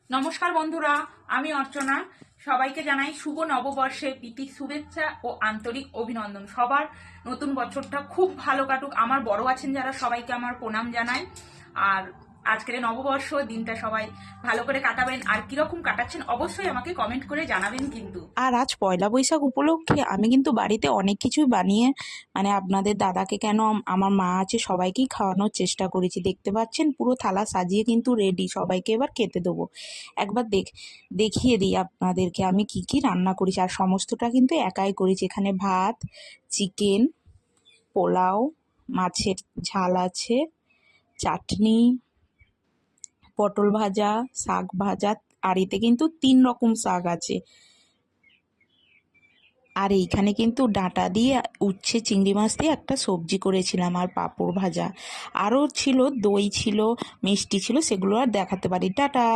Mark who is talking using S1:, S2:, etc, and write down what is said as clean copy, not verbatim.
S1: নমস্কার বন্ধুরা, আমি অর্চনা। সবাইকে জানাই শুভ নববর্ষের প্রীতি শুভেচ্ছা ও আন্তরিক অভিনন্দন। সবার নতুন বছরটা খুব ভালো কাটুক। আমার বড় আছেন যারা, সবাইকে আমার প্রণাম জানাই। আর আজকের নববর্ষ দিনটা সবাই ভালো করে কাটাবেন। আর কিরকম কাটাচ্ছেন অবশ্যই আমাকে কমেন্ট করে জানাবেন কিন্তু।
S2: আর আজ পয়লা বৈশাখ উপলক্ষে আমি কিন্তু বাড়িতে অনেক কিছুই বানিয়ে আপনাদের দাদাকে কেন আমার মা আছে সবাইকেই খাওয়ানোর চেষ্টা করেছি। দেখতে পাচ্ছেন পুরো থালা সাজিয়ে কিন্তু রেডি, সবাইকে এবার খেতে দেবো। একবার দেখিয়ে দিই আপনাদেরকে আমি কি কি রান্না করেছি। আর সমস্তটা কিন্তু একাই করেছি। এখানে ভাত, চিকেন, পোলাও, মাছের ঝাল আছে, চাটনি, পটল ভাজা, শাক ভাজা। আর এতে কিন্তু 3 রকম শাক আছে। আর এইখানে কিন্তু ডাঁটা দিয়ে উচ্ছে চিংড়ি মাছ দিয়ে একটা সবজি করেছিলাম, আর পাঁপড় ভাজা। আরও ছিল, দই ছিল, মিষ্টি ছিল, সেগুলো আর দেখাতে পারি। টাটা।